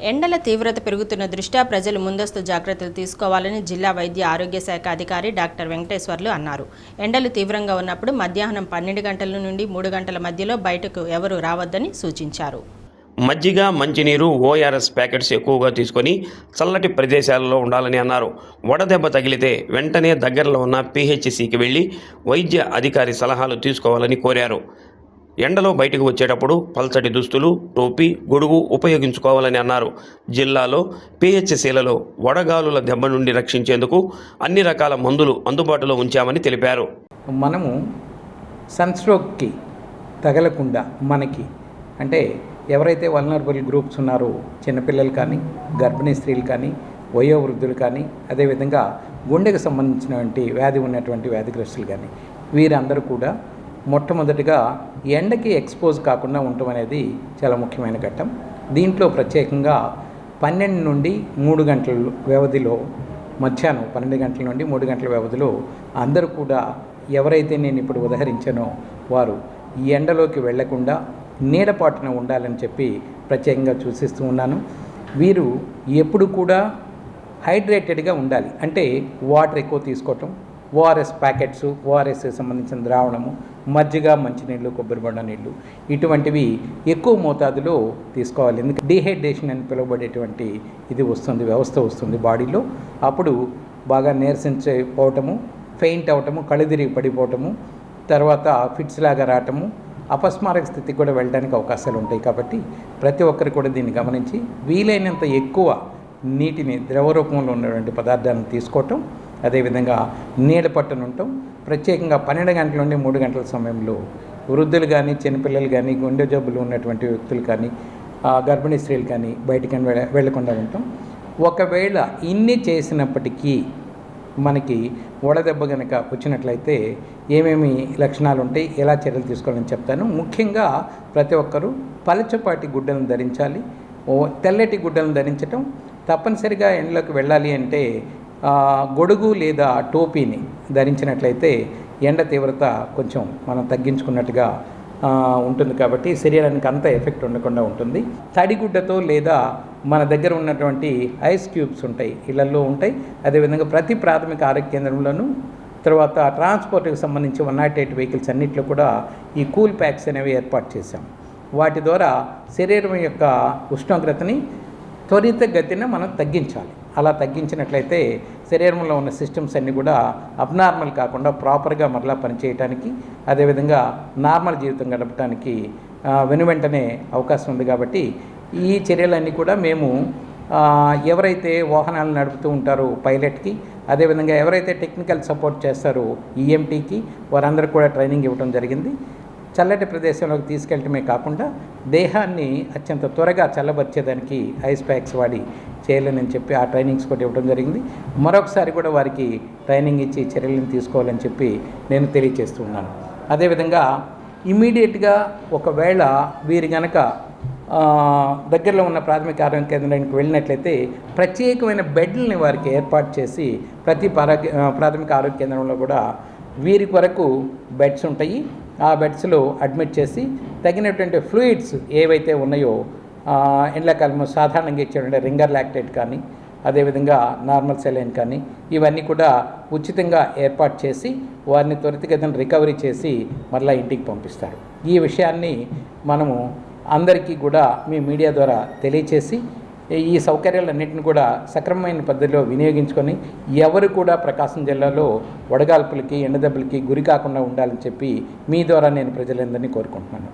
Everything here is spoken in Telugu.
ఎండల తీవ్రత పెరుగుతున్న దృష్ట్యా ప్రజలు ముందస్తు జాగ్రత్తలు తీసుకోవాలని జిల్లా వైద్య ఆరోగ్య శాఖ అధికారి డాక్టర్ వెంకటేశ్వర్లు అన్నారు. ఎండలు తీవ్రంగా ఉన్నప్పుడు మధ్యాహ్నం 12 గంటల నుండి 3 గంటల మధ్యలో బయటకు ఎవరూ రావద్దని సూచించారు. మజ్జిగ, మంచినీరు, ఓఆర్ఎస్ ప్యాకెట్స్ ఎక్కువగా తీసుకొని చల్లటి ప్రదేశాలలో ఉండాలని అన్నారు. వడదెబ్బ తగిలితే వెంటనే దగ్గరలో ఉన్న పిహెచ్సికి వెళ్లి వైద్య అధికారి సలహాలు తీసుకోవాలని కోరారు. ఎండలో బయటకు వచ్చేటప్పుడు పల్చటి దుస్తులు, టోపీ, గొడుగు ఉపయోగించుకోవాలని అన్నారు. జిల్లాలో పిహెచ్సిలలో వడగాలుల దెబ్బ నుండి రక్షించేందుకు అన్ని రకాల మందులు అందుబాటులో ఉంచామని తెలిపారు. మనము సన్స్ట్రోక్కి తగలకుండా మనకి అంటే ఎవరైతే వల్నరబుల్ గ్రూప్స్ ఉన్నారో చిన్నపిల్లలు కానీ, గర్భిణీ స్త్రీలు కానీ, వయోవృద్ధులు కానీ, అదేవిధంగా గుండెకు సంబంధించినటువంటి వ్యాధి ఉన్నటువంటి వ్యాధిగ్రస్తులు కానీ వీరందరూ కూడా మొట్టమొదటిగా ఎండకి ఎక్స్పోజ్ కాకుండా ఉండటం అనేది చాలా ముఖ్యమైన ఘట్టం. దీంట్లో ప్రత్యేకంగా 12 నుండి 3 గంటల వ్యవధిలో మధ్యాహ్నం 12 గంటల నుండి 3 గంటల వ్యవధిలో అందరూ కూడా ఎవరైతే నేను ఇప్పుడు ఉదహరించానో వారు ఈ ఎండలోకి వెళ్లకుండా నీడపాటున ఉండాలని చెప్పి ప్రత్యేకంగా సూచిస్తూ ఉన్నాను. వీరు ఎప్పుడు కూడా హైడ్రేటెడ్గా ఉండాలి. అంటే వాటర్ ఎక్కువ తీసుకోవటం, ఓఆర్ఎస్ ప్యాకెట్స్, ఓఆర్ఎస్ సంబంధించిన ద్రావణము, మజ్జిగ, మంచినీళ్ళు, కొబ్బరి బొండ నీళ్ళు ఇటువంటివి ఎక్కువ మోతాదులో తీసుకోవాలి. ఎందుకంటే డీహైడ్రేషన్ అని పిలువబడేటువంటి ఇది వస్తుంది, వ్యవస్థ వస్తుంది బాడీలో. అప్పుడు బాగా నీరసించిపోవటము, ఫెయింట్ అవటము, కళ్ళు తిరిగి పడిపోవటము, తర్వాత ఫిట్స్ లాగా రావటము, అపస్మారక స్థితికి కూడా వెళ్ళడానికి అవకాశాలు ఉంటాయి. కాబట్టి ప్రతి ఒక్కరు కూడా దీన్ని గమనించి వీలైనంత ఎక్కువ నీటిని ద్రవ రూపంలో ఉన్నటువంటి పదార్థాలను తీసుకోవటం, అదేవిధంగా నీడ పట్టున ఉండటం. ప్రత్యేకంగా 12 గంటల నుండి 3 గంటల సమయంలో వృద్ధులు కానీ, చిన్నపిల్లలు కానీ, గుండె జబ్బులు ఉన్నటువంటి వ్యక్తులు కానీ, గర్భిణీ స్త్రీలు కానీ బయటికి వెళ్లకుండా ఉండటం. ఒకవేళ ఇన్ని చేసినప్పటికీ మనకి వడదెబ్బ కనుక వచ్చినట్లయితే ఏమేమి లక్షణాలు ఉంటాయి, ఎలా చర్యలు తీసుకోవాలని చెప్తాను. ముఖ్యంగా ప్రతి ఒక్కరూ పలచపాటి గుడ్డలను ధరించాలి. తెల్లటి గుడ్డలను ధరించటం. తప్పనిసరిగా ఎండలోకి వెళ్ళాలి అంటే గొడుగు లేదా టోపీని ధరించినట్లయితే ఎండ తీవ్రత కొంచెం మనం తగ్గించుకున్నట్టుగా ఉంటుంది. కాబట్టి శరీరానికి అంత ఎఫెక్ట్ ఉండకుండా ఉంటుంది. తడిగుడ్డతో లేదా మన దగ్గర ఉన్నటువంటి ఐస్ క్యూబ్స్ ఉంటాయి, ఇళ్లలో ఉంటాయి. అదేవిధంగా ప్రతి ప్రాథమిక ఆరోగ్య కేంద్రంలోనూ, తర్వాత ట్రాన్స్పోర్ట్కి సంబంధించి 108 వెహికల్స్ అన్నింటిలో కూడా ఈ కూల్ ప్యాక్స్ అనేవి ఏర్పాటు చేశాం. వాటి ద్వారా శరీరం యొక్క ఉష్ణోగ్రతని త్వరితగతిన మనం తగ్గించాలి. అలా తగ్గించినట్లయితే శరీరంలో ఉన్న సిస్టమ్స్ అన్నీ కూడా అబ్నార్మల్ కాకుండా ప్రాపర్గా మరలా పనిచేయడానికి, అదేవిధంగా నార్మల్ జీవితం గడపడానికి వెనువెంటనే అవకాశం ఉంది. కాబట్టి ఈ చర్యలన్నీ కూడా మేము ఎవరైతే వాహనాలు నడుపుతూ ఉంటారో పైలట్కి, అదేవిధంగా ఎవరైతే టెక్నికల్ సపోర్ట్ చేస్తారో ఈఎంటీకి వారందరూ కూడా ట్రైనింగ్ ఇవ్వడం జరిగింది. చల్లటి ప్రదేశంలోకి తీసుకెళ్ళటమే కాకుండా దేహాన్ని అత్యంత త్వరగా చల్లబరిచేదానికి ఐస్ ప్యాక్స్ వాడి చేయాలని చెప్పి ఆ ట్రైనింగ్స్ కూడా ఇవ్వడం జరిగింది. మరొకసారి కూడా వారికి ట్రైనింగ్ ఇచ్చి చర్యలను తీసుకోవాలని చెప్పి నేను తెలియజేస్తున్నాను. అదేవిధంగా ఇమ్మీడియట్గా ఒకవేళ వీరు కనుక దగ్గరలో ఉన్న ప్రాథమిక ఆరోగ్య కేంద్రానికి వెళ్ళినట్లయితే ప్రత్యేకమైన బెడ్లని వారికి ఏర్పాటు చేసి ప్రతి ప్రాథమిక ఆరోగ్య కేంద్రంలో కూడా వీరి కొరకు బెడ్స్ ఉంటాయి. ఆ బెడ్స్లో అడ్మిట్ చేసి తగినటువంటి ఫ్లూయిడ్స్ ఏవైతే ఉన్నాయో ఎండాకాలంలో సాధారణంగా ఇచ్చేటువంటి రింగర్ లాక్టేట్ కానీ, అదేవిధంగా నార్మల్ సెలైన్ కానీ ఇవన్నీ కూడా ఉచితంగా ఏర్పాటు చేసి వారిని త్వరితగతిన రికవరీ చేసి మరలా ఇంటికి పంపిస్తారు. ఈ విషయాన్ని మనము అందరికీ కూడా మీ మీడియా ద్వారా తెలియచేసి ఈ సౌకర్యాలన్నింటిని కూడా సక్రమమైన పద్ధతిలో వినియోగించుకొని ఎవరు కూడా ప్రకాశం జిల్లాలో వడగాల్పులకి, ఎండదెబ్బలకి గురి కాకుండా ఉండాలని చెప్పి మీ ద్వారా నేను ప్రజలందరినీ కోరుకుంటున్నాను.